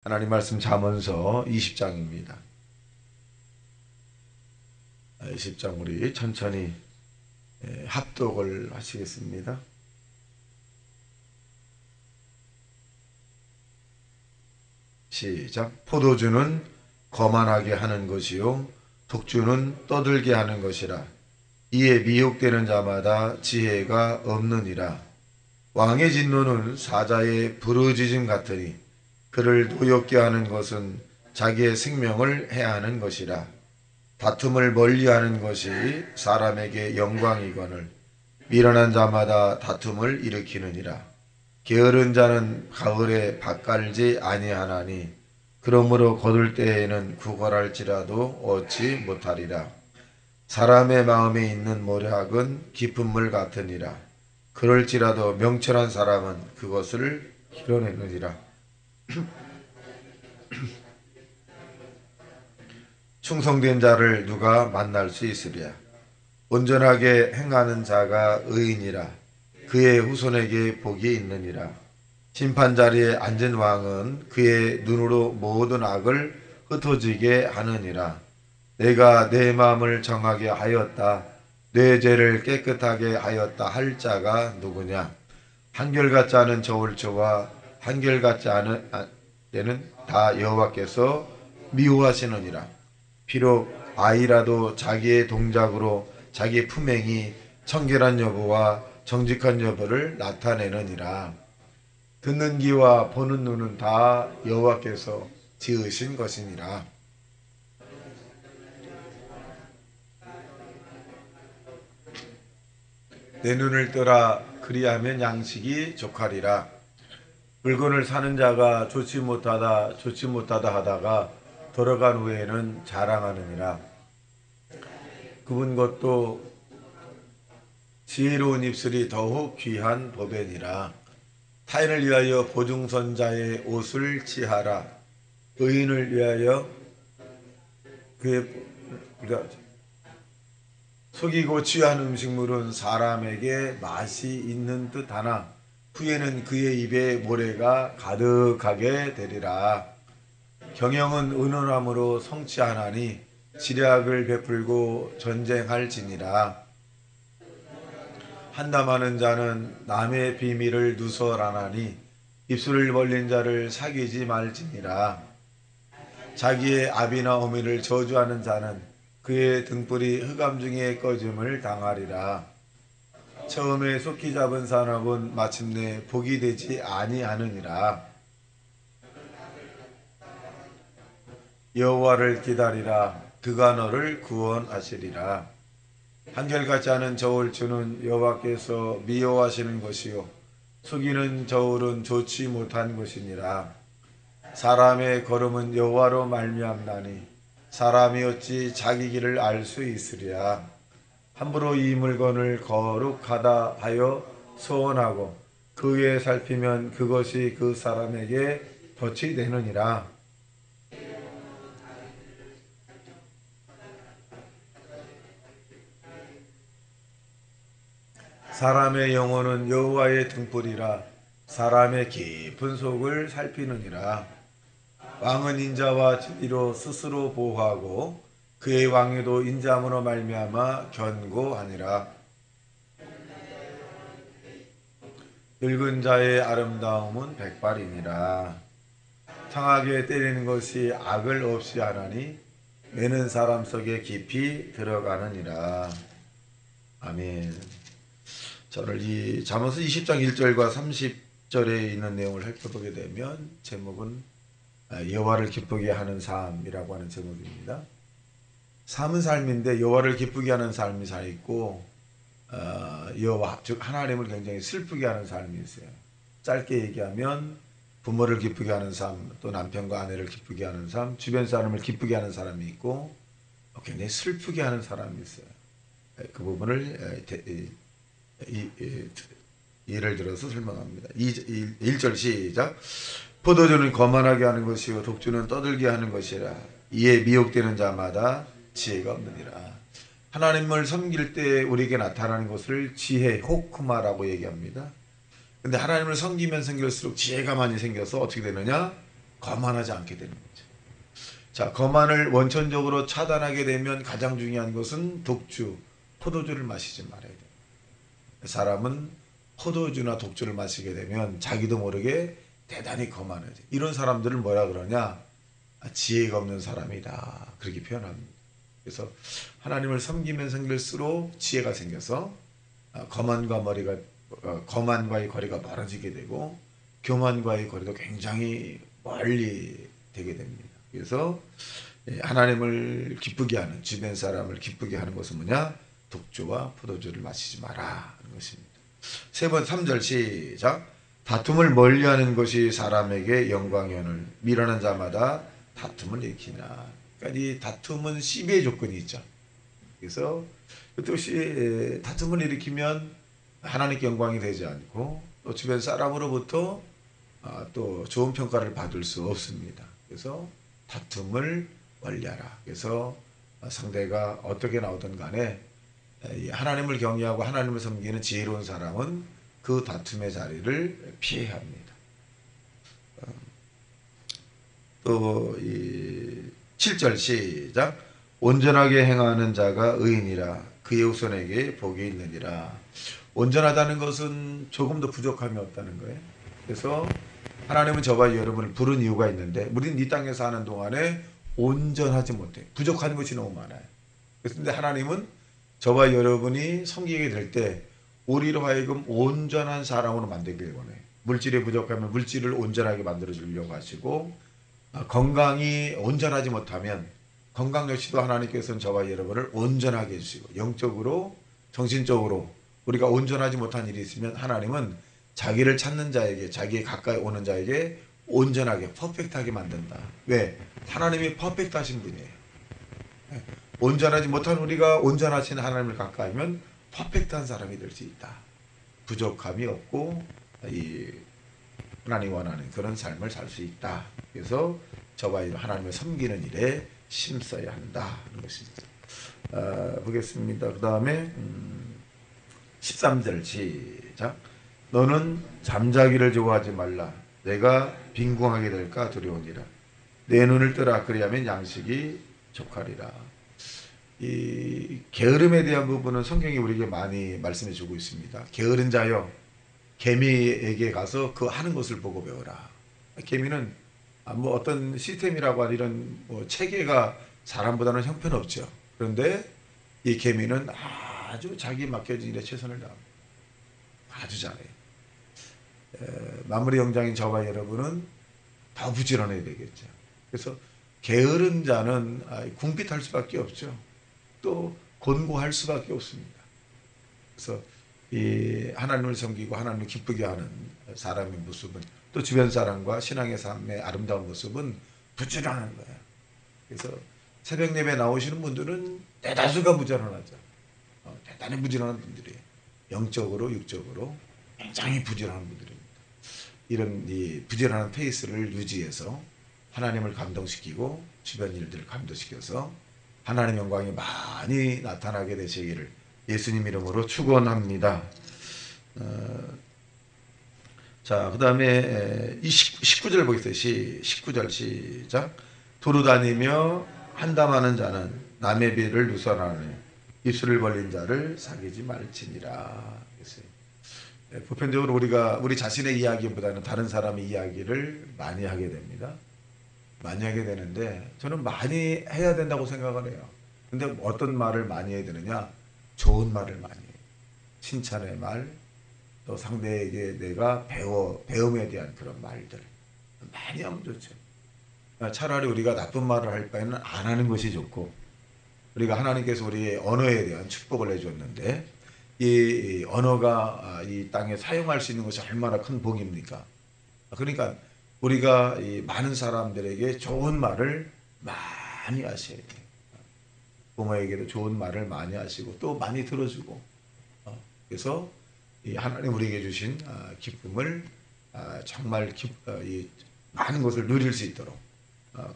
하나님 말씀 잠언서 20장입니다. 20장 우리 천천히 합독을 하시겠습니다. 시작. 포도주는 거만하게 하는 것이요 독주는 떠들게 하는 것이라. 이에 미혹되는 자마다 지혜가 없느니라. 왕의 진노는 사자의 부르짖음 같으니 그를 노엽게 하는 것은 자기의 생명을 해하는 것이라. 다툼을 멀리하는 것이 사람에게 영광이거늘 미련한 자마다 다툼을 일으키느니라. 게으른 자는 가을에 밭갈지 아니하나니 그러므로 거둘 때에는 구걸할지라도 얻지 못하리라. 사람의 마음에 있는 모략은 깊은 물 같으니라. 그럴지라도 명철한 사람은 그것을 길어내느니라. 충성된 자를 누가 만날 수 있으랴. 온전하게 행하는 자가 의인이라. 그의 후손에게 복이 있느니라. 심판자리에 앉은 왕은 그의 눈으로 모든 악을 흩어지게 하느니라. 내가 내 마음을 정하게 하였다. 내 죄를 깨끗하게 하였다 할 자가 누구냐. 한결같지 않은 저울추와 한결같지 않은 때는 다 여호와께서 미워하시느니라. 비록 아이라도 자기의 동작으로 자기 품행이 청결한 여부와 정직한 여부를 나타내느니라. 듣는 귀와 보는 눈은 다 여호와께서 지으신 것이니라. 내 눈을 떠라. 그리하면 양식이 족하리라. 물건을 사는 자가 좋지 못하다 하다가 돌아간 후에는 자랑하느니라. 그분 것도 지혜로운 입술이 더욱 귀한 법이니라. 타인을 위하여 보증선자의 옷을 취하라. 의인을 위하여 그의 속이고 취한 음식물은 사람에게 맛이 있는 듯하나 후에는 그의 입에 모래가 가득하게 되리라. 경영은 은은함으로 성취하나니 지략을 베풀고 전쟁할지니라. 한담하는 자는 남의 비밀을 누설하나니 입술을 벌린 자를 사귀지 말지니라. 자기의 아비나 어미를 저주하는 자는 그의 등불이 흑암 중에 꺼짐을 당하리라. 처음에 속히 잡은 사람은 마침내 복이 되지 아니하느니라. 여호와를 기다리라. 그가 너를 구원하시리라. 한결같지 않은 저울추는 여호와께서 미워하시는 것이요 속이는 저울은 좋지 못한 것이니라. 사람의 걸음은 여호와로 말미암나니 사람이 어찌 자기 길을 알 수 있으랴. 함부로 이 물건을 거룩하다 하여 소원하고 그 위에 살피면 그것이 그 사람에게 덫이 되느니라. 사람의 영혼은 여호와의 등불이라. 사람의 깊은 속을 살피느니라. 왕은 인자와 진리로 스스로 보호하고 그의 왕위도 인자함으로 말미암아 견고하니라. 늙은 자의 아름다움은 백발이니라. 상하게 때리는 것이 악을 없이 하나니 매는 사람 속에 깊이 들어가느니라. 아멘. 자, 오늘 이 잠언서 20장 1절과 30절에 있는 내용을 살펴보게 되면 제목은 여호와를 기쁘게 하는 삶이라고 하는 제목입니다. 삶은 삶인데 여호와를 기쁘게 하는 삶이 있고 여호와 즉 하나님을 굉장히 슬프게 하는 삶이 있어요. 짧게 얘기하면 부모를 기쁘게 하는 삶, 또 남편과 아내를 기쁘게 하는 삶, 주변 사람을 기쁘게 하는 사람이 있고 굉장히 슬프게 하는 사람이 있어요. 그 부분을 예를 들어서 설명합니다. 1절 시작. 포도주는 거만하게 하는 것이요 독주는 떠들게 하는 것이라. 이에 미혹되는 자마다 지혜가 없느니라. 하나님을 섬길 때 우리에게 나타나는 것을 지혜, 호크마라고 얘기합니다. 근데 하나님을 섬기면 섬길수록 지혜가 많이 생겨서 어떻게 되느냐? 거만하지 않게 되는 거죠. 자, 거만을 원천적으로 차단하게 되면 가장 중요한 것은 독주, 포도주를 마시지 말아야 돼요. 사람은 포도주나 독주를 마시게 되면 자기도 모르게 대단히 거만해져. 이런 사람들을 뭐라 그러냐? 지혜가 없는 사람이다. 그렇게 표현합니다. 그래서 하나님을 섬기면 섬길수록 지혜가 생겨서 거만과의 거리가 멀어지게 되고 교만과의 거리도 굉장히 멀리 되게 됩니다. 그래서 하나님을 기쁘게 하는, 주변 사람을 기쁘게 하는 것은 뭐냐? 독주와 포도주를 마시지 마라 하는 것입니다. 세 번 3절 시작. 다툼을 멀리하는 것이 사람에게 영광이오늘 미련한 자마다 다툼을 일으키나. 그러니까 이 다툼은 시비의 조건이 있죠. 그래서 그것이 다툼을 일으키면 하나님께 영광이 되지 않고 또 주변 사람으로부터 또 좋은 평가를 받을 수 없습니다. 그래서 다툼을 멀리하라. 그래서 상대가 어떻게 나오든 간에 하나님을 경외하고 하나님을 섬기는 지혜로운 사람은 그 다툼의 자리를 피해야 합니다. 또 7절 시작. 온전하게 행하는 자가 의인이라 그의 후손에게 복이 있느니라. 온전하다는 것은 조금 더 부족함이 없다는 거예요. 그래서 하나님은 저와 여러분을 부른 이유가 있는데 우리는 이 땅에서 하는 동안에 온전하지 못해. 부족한 것이 너무 많아요. 그런데 하나님은 저와 여러분이 섬기게 될 때 우리로 하여금 온전한 사람으로 만들길 원해요. 물질이 부족하면 물질을 온전하게 만들어 주려고 하시고 건강이 온전하지 못하면 건강 역시도 하나님께서는 저와 여러분을 온전하게 해주시고 영적으로 정신적으로 우리가 온전하지 못한 일이 있으면 하나님은 자기를 찾는 자에게 자기에 가까이 오는 자에게 온전하게 퍼펙트하게 만든다. 왜? 하나님이 퍼펙트하신 분이에요. 온전하지 못한 우리가 온전하신 하나님을 가까이면 퍼펙트한 사람이 될 수 있다. 부족함이 없고 하나님 원하는 그런 삶을 살 수 있다. 그래서 저와 하나님을 섬기는 일에 힘써야 한다 하는 것입니다. 보겠습니다. 그 다음에 13절 시작. 너는 잠자기를 좋아하지 말라. 내가 빈궁하게 될까 두려우니라. 내 눈을 뜨라. 그리하면 양식이 족하리라. 이 게으름에 대한 부분은 성경이 우리에게 많이 말씀해 주고 있습니다. 게으른 자여 개미에게 가서 그 하는 것을 보고 배워라. 개미는 뭐 어떤 시스템이라고 하는 이런 뭐 체계가 사람보다는 형편없죠. 그런데 이 개미는 아주 자기 맡겨진 일에 최선을 다합니다. 아주 잘해요. 마무리 영장인 저와 여러분은 더 부지런해야 되겠죠. 그래서 게으른 자는 궁핍할 수밖에 없죠. 또 곤고할 수밖에 없습니다. 그래서 이 하나님을 섬기고 하나님을 기쁘게 하는 사람의 모습은 또 주변 사람과 신앙의 삶의 아름다운 모습은 부지런한 거예요. 그래서 새벽 예배 나오시는 분들은 대다수가 부지런하죠. 대단히 부지런한 분들이에요. 영적으로 육적으로 굉장히 부지런한 분들입니다. 이런 이 부지런한 페이스를 유지해서 하나님을 감동시키고 주변 일들을 감동시켜서 하나님의 영광이 많이 나타나게 되시기를 예수님 이름으로 축원합니다. 자, 그 다음에 19절 보겠어요. 19절 시작. 두루 다니며 한담하는 자는 남의 비를 누설하는 입술을 벌린 자를 사귀지 말지니라. 보편적으로 우리 자신의 이야기보다는 다른 사람의 이야기를 많이 하게 됩니다. 많이 하게 되는데 저는 많이 해야 된다고 생각을 해요. 근데 어떤 말을 많이 해야 되느냐? 좋은 말을 많이 해요. 칭찬의 말, 또 상대에게 내가 배움에 대한 그런 말들 많이 하면 좋죠. 차라리 우리가 나쁜 말을 할 바에는 안 하는 것이 좋고, 우리가 하나님께서 우리의 언어에 대한 축복을 해줬는데 이 언어가 이 땅에 사용할 수 있는 것이 얼마나 큰 복입니까? 그러니까 우리가 이 많은 사람들에게 좋은 말을 많이 하셔야 돼요. 부모에게도 좋은 말을 많이 하시고 또 많이 들어주고, 그래서 이 하나님 우리에게 주신 기쁨을 정말 이 많은 것을 누릴 수 있도록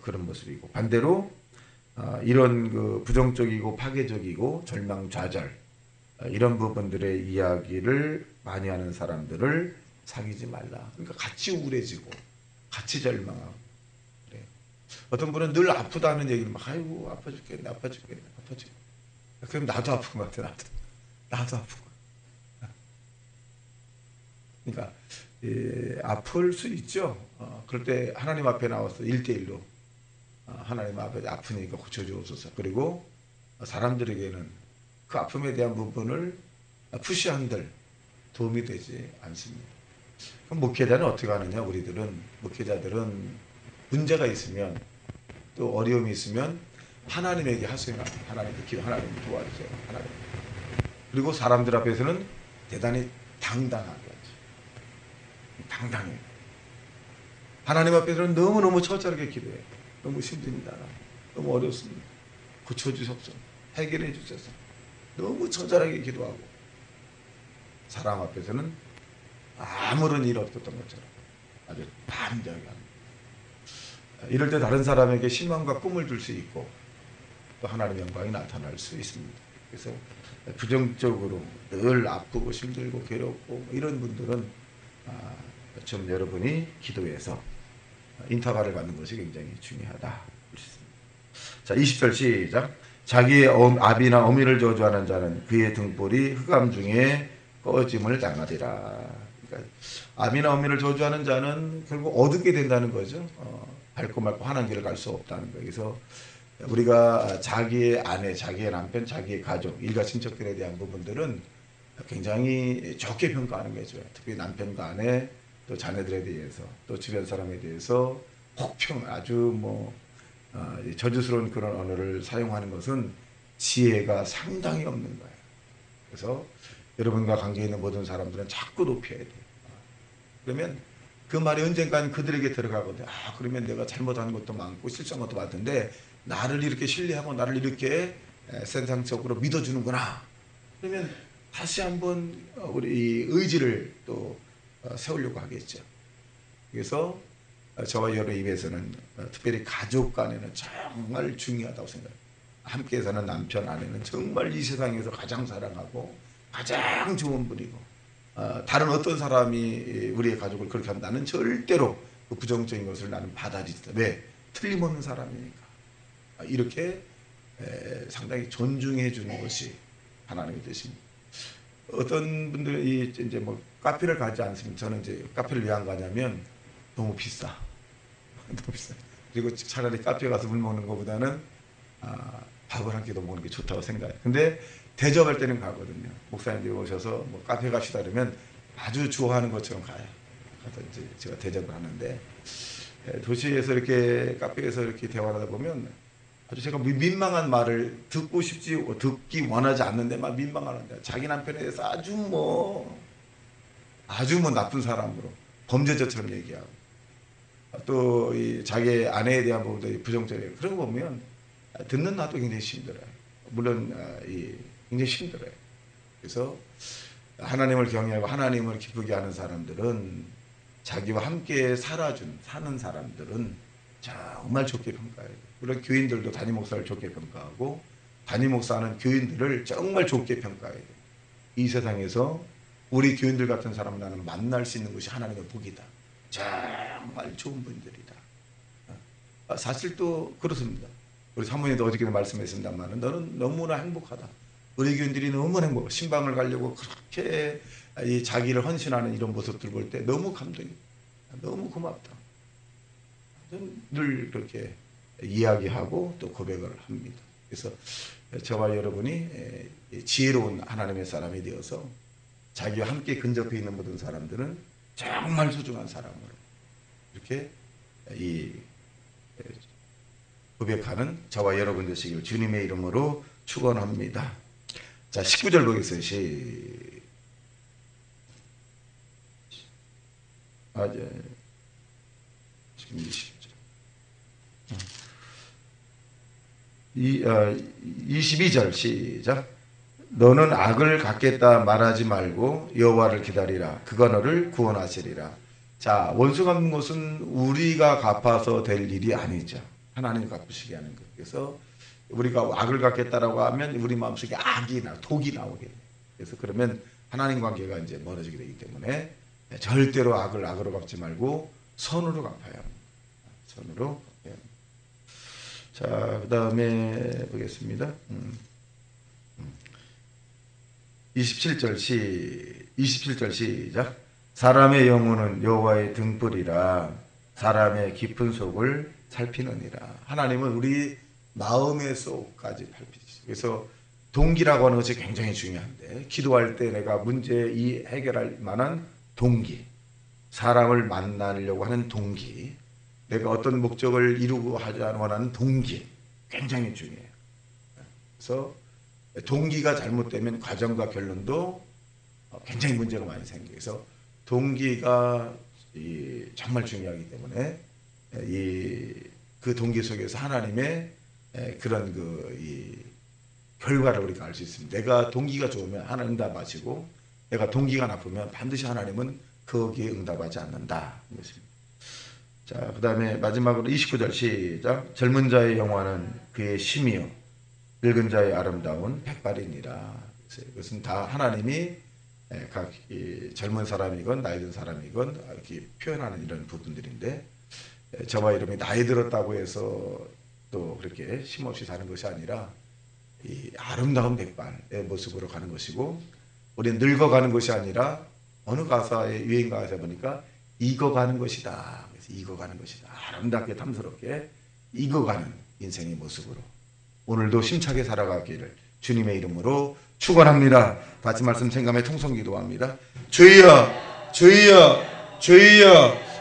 그런 모습이고, 반대로 이런 그 부정적이고 파괴적이고 절망좌절 이런 부분들의 이야기를 많이 하는 사람들을 사귀지 말라. 그러니까 같이 우울해지고 같이 절망하고 어떤 분은 늘 아프다는 얘기를 막 아이고 아파 죽겠네 아파 죽겠네 아파 죽겠네. 그럼 나도 아픈 것 같아 나도 아픈 것 같아. 그러니까 아플 수 있죠. 그럴 때 하나님 앞에 나와서 1대1로 하나님 앞에 아프니까 고쳐주옵소서. 그리고 사람들에게는 그 아픔에 대한 부분을 푸시한들 도움이 되지 않습니다. 그럼 목회자는 어떻게 하느냐? 우리들은 목회자들은 문제가 있으면 또 어려움이 있으면 하나님에게 하소연합니다. 하나님께 기도, 하나님 도와주세요. 하나님. 그리고 사람들 앞에서는 대단히 당당하게 하죠. 당당해. 하나님 앞에서는 너무너무 처절하게 기도해요. 너무 힘듭니다. 너무 어렵습니다. 고쳐주옵소서. 해결해 주셔서. 너무 처절하게 기도하고 사람 앞에서는 아무런 일 없었던 것처럼 아주 담대하게 합니다. 이럴 때 다른 사람에게 희망과 꿈을 줄 수 있고 또 하나님의 영광이 나타날 수 있습니다. 그래서 부정적으로 늘 아프고 힘들고 괴롭고 이런 분들은 좀 여러분이 기도해서 인터벌을 받는 것이 굉장히 중요하다. 자, 20절 시작. 자기의 아비나 어미를 저주하는 자는 그의 등불이 흑암 중에 꺼짐을 당하리라. 그러니까 아비나 어미를 저주하는 자는 결국 어둡게 된다는 거죠. 밟고 말고 환한 길을 갈 수 없다는 거예요. 그래서 우리가 자기의 아내, 자기의 남편, 자기의 가족, 일가 친척들에 대한 부분들은 굉장히 좋게 평가하는 거죠. 특히 남편과 아내, 또 자녀들에 대해서, 또 주변 사람에 대해서 혹평, 아주 저주스러운 그런 언어를 사용하는 것은 지혜가 상당히 없는 거예요. 그래서 여러분과 관계 있는 모든 사람들은 자꾸 높여야 돼요. 그러면 그 말이 언젠간 그들에게 들어가거든요. 그러면 내가 잘못하는 것도 많고 실수한 것도 많던데 나를 이렇게 신뢰하고 나를 이렇게 세상적으로 믿어주는구나. 그러면 다시 한번 우리 의지를 또 세우려고 하겠죠. 그래서 저와 여러 입에서는 특별히 가족 간에는 정말 중요하다고 생각해요. 함께 사는 남편, 아내는 정말 이 세상에서 가장 사랑하고 가장 좋은 분이고 다른 어떤 사람이 우리의 가족을 그렇게 하면 나는 절대로 그 부정적인 것을 나는 받아들이다. 왜? 틀림없는 사람이니까. 이렇게 상당히 존중해 주는 것이 하나님의 뜻입니다. 어떤 분들이 이제 카페를 가지 않습니다. 저는 이제 카페를 왜 안 가냐면 너무 비싸. 너무 비싸. 그리고 차라리 카페 가서 물 먹는 것보다는 밥을 한 끼도 먹는 게 좋다고 생각해요. 근데 대접할 때는 가거든요. 목사님들이 오셔서 카페 갑시다 그러면 아주 좋아하는 것처럼 가요. 가서 이제 제가 대접을 하는데 도시에서 이렇게 카페에서 이렇게 대화를 하다 보면 아주 제가 민망한 말을 듣기 원하지 않는데 막 민망하는데 자기 남편에 대해서 아주 나쁜 사람으로 범죄자처럼 얘기하고 또 자기 아내에 대한 부분도 부정적이에요. 그런 거 보면 듣는 나도 굉장히 힘들어요. 물론 굉장히 힘들어요. 그래서 하나님을 경외하고 하나님을 기쁘게 하는 사람들은 자기와 함께 사는 사람들은 정말 좋게 평가해요. 물론 교인들도 담임 목사를 좋게 평가하고 담임 목사는 교인들을 정말 좋게 평가해요. 이 세상에서 우리 교인들 같은 사람 나는 만날 수 있는 것이 하나님의 복이다. 정말 좋은 분들이다. 사실 또 그렇습니다. 우리 사모님도 어저께도 말씀했습니다만 너는 너무나 행복하다. 우리 교인들이 너무 행복해. 신방을 가려고 그렇게 자기를 헌신하는 이런 모습들 볼 때 너무 감동이 너무 고맙다. 늘 그렇게 이야기하고 또 고백을 합니다. 그래서 저와 여러분이 지혜로운 하나님의 사람이 되어서 자기와 함께 근접해 있는 모든 사람들은 정말 소중한 사람으로 이렇게 고백하는 저와 여러분 되시길 주님의 이름으로 축원합니다. 자, 19절 보겠어요. 지금 20절. 22절 시작. 너는 악을 갚겠다 말하지 말고 여호와를 기다리라. 그가 너를 구원하시리라. 자, 원수 갚는 것은 우리가 갚아서 될 일이 아니죠. 하나님이 갚으시게 하는 것. 그래서 우리가 악을 갚겠다라고 하면 우리 마음속에 독이 나오게 돼요. 그래서 그러면 하나님 관계가 이제 멀어지게 되기 때문에 절대로 악을 악으로 갚지 말고 선으로 갚아야 합니다. 선으로 갚아야 합니다. 자, 그 다음에 보겠습니다. 27절 시작. 사람의 영혼은 여호와의 등불이라 사람의 깊은 속을 살피느니라. 하나님은 우리 마음의 속까지 살피시죠. 그래서 동기라고 하는 것이 굉장히 중요한데, 기도할 때 내가 문제 해결할 만한 동기, 사람을 만나려고 하는 동기, 내가 어떤 목적을 이루고 하자 원하는 동기, 굉장히 중요해요. 그래서 동기가 잘못되면 과정과 결론도 굉장히 문제가 많이 생겨요. 그래서 동기가 정말 중요하기 때문에 그 동기 속에서 하나님의 그런 결과를 우리가 알 수 있습니다. 내가 동기가 좋으면 하나님 응답하시고, 내가 동기가 나쁘면 반드시 하나님은 거기에 응답하지 않는다. 자, 그 다음에 마지막으로 29절 시작. 젊은 자의 영화는 그의 심이요 늙은 자의 아름다운 백발이니라. 이것은 다 하나님이 각 젊은 사람이건 나이 든 사람이건 이렇게 표현하는 이런 부분들인데, 저와 여러분이 나이 들었다고 해서 또 그렇게 쉼없이 사는 것이 아니라 이 아름다운 백발의 모습으로 가는 것이고, 우리는 늙어가는 것이 아니라 어느 가사의 유행 가사 보니까 익어가는 것이다. 그래서 익어가는 것이다. 아름답게 탐스럽게 익어가는 인생의 모습으로 오늘도 심차게 살아가기를 주님의 이름으로 축원합니다. 같이 말씀 생각하며 통성 기도합니다. 주여, 주여, 주여.